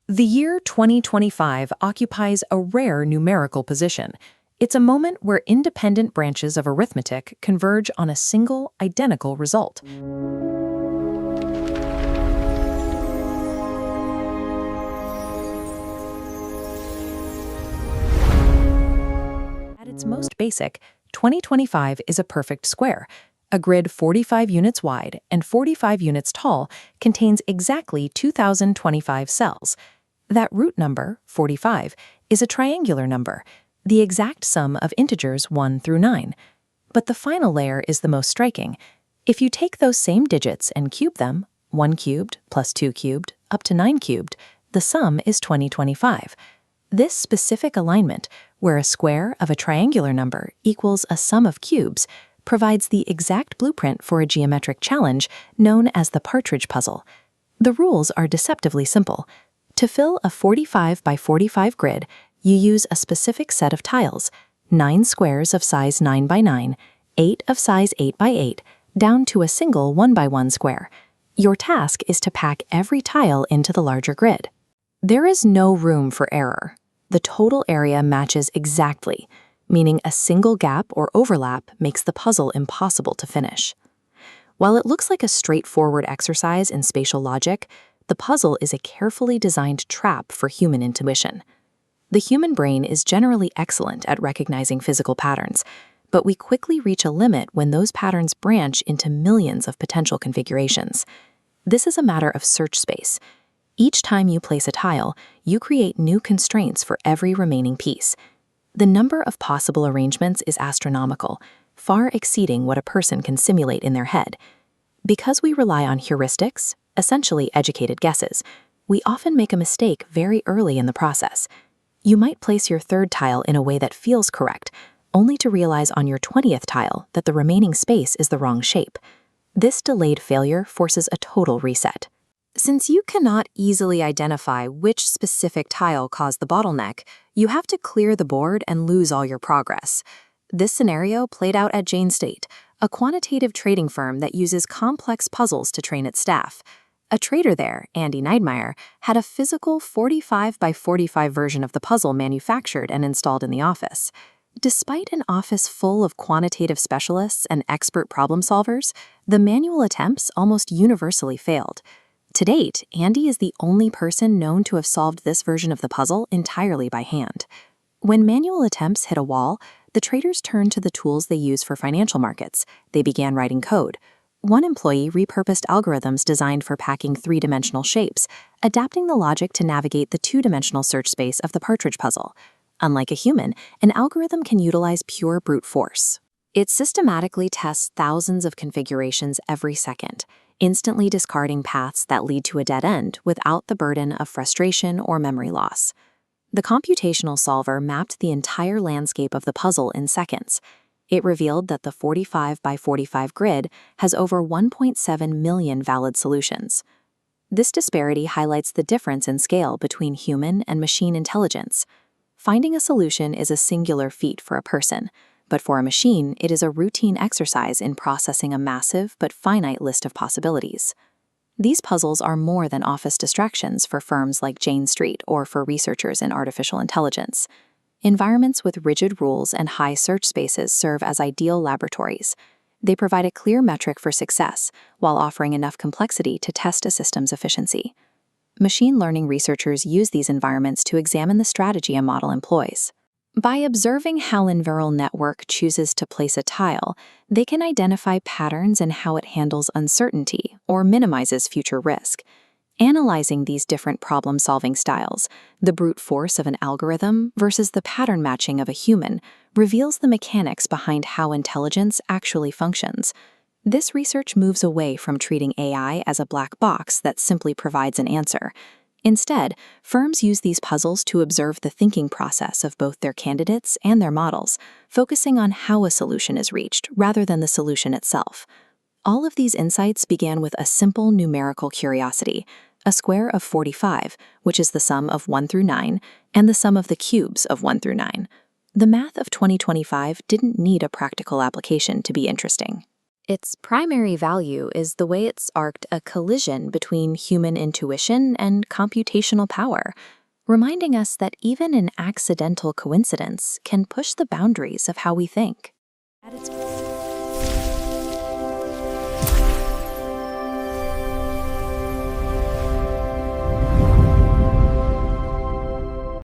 The year 2025 occupies a rare numerical position. It's a moment where independent branches of arithmetic converge on a single, identical result. At its most basic, 2025 is a perfect square. A grid 45 units wide and 45 units tall contains exactly 2,025 cells. That root number, 45, is a triangular number, the exact sum of integers 1 through 9. But the final layer is the most striking. If you take those same digits and cube them, 1 cubed plus 2 cubed up to 9 cubed, the sum is 2025. This specific alignment, where a square of a triangular number equals a sum of cubes, provides the exact blueprint for a geometric challenge known as the partridge puzzle. The rules are deceptively simple. To fill a 45 by 45 grid, you use a specific set of tiles, 9 squares of size 9 by 9, 8 of size 8 by 8, down to a single 1 by 1 square. Your task is to pack every tile into the larger grid. There is no room for error. The total area matches exactly, meaning a single gap or overlap makes the puzzle impossible to finish. While it looks like a straightforward exercise in spatial logic, the puzzle is a carefully designed trap for human intuition. The human brain is generally excellent at recognizing physical patterns, but we quickly reach a limit when those patterns branch into millions of potential configurations. This is a matter of search space. Each time you place a tile, you create new constraints for every remaining piece. The number of possible arrangements is astronomical, far exceeding what a person can simulate in their head. Because we rely on heuristics, essentially educated guesses, we often make a mistake very early in the process. You might place your third tile in a way that feels correct, only to realize on your 20th tile that the remaining space is the wrong shape. This delayed failure forces a total reset. Since you cannot easily identify which specific tile caused the bottleneck, you have to clear the board and lose all your progress. This scenario played out at Jane State, a quantitative trading firm that uses complex puzzles to train its staff. A trader there, Andy Neidmeyer, had a physical 45 by 45 version of the puzzle manufactured and installed in the office. Despite an office full of quantitative specialists and expert problem solvers, the manual attempts almost universally failed. To date, Andy is the only person known to have solved this version of the puzzle entirely by hand. When manual attempts hit a wall, the traders turned to the tools they use for financial markets. They began writing code. One employee repurposed algorithms designed for packing three-dimensional shapes, adapting the logic to navigate the two-dimensional search space of the partridge puzzle. Unlike a human, an algorithm can utilize pure brute force. It systematically tests thousands of configurations every second, instantly discarding paths that lead to a dead end without the burden of frustration or memory loss. The computational solver mapped the entire landscape of the puzzle in seconds. It revealed that the 45 by 45 grid has over 1.7 million valid solutions. This disparity highlights the difference in scale between human and machine intelligence. Finding a solution is a singular feat for a person, but for a machine, it is a routine exercise in processing a massive but finite list of possibilities. These puzzles are more than office distractions for firms like Jane Street or for researchers in artificial intelligence. Environments with rigid rules and high search spaces serve as ideal laboratories. They provide a clear metric for success while offering enough complexity to test a system's efficiency. Machine learning researchers use these environments to examine the strategy a model employs. By observing how a neural network chooses to place a tile, they can identify patterns in how it handles uncertainty or minimizes future risk. Analyzing these different problem-solving styles, the brute force of an algorithm versus the pattern matching of a human, reveals the mechanics behind how intelligence actually functions. This research moves away from treating AI as a black box that simply provides an answer. Instead, firms use these puzzles to observe the thinking process of both their candidates and their models, focusing on how a solution is reached rather than the solution itself. All of these insights began with a simple numerical curiosity: a square of 45, which is the sum of 1 through 9, and the sum of the cubes of 1 through 9. The math of 2025 didn't need a practical application to be interesting. Its primary value is the way it's arced a collision between human intuition and computational power, reminding us that even an accidental coincidence can push the boundaries of how we think. At its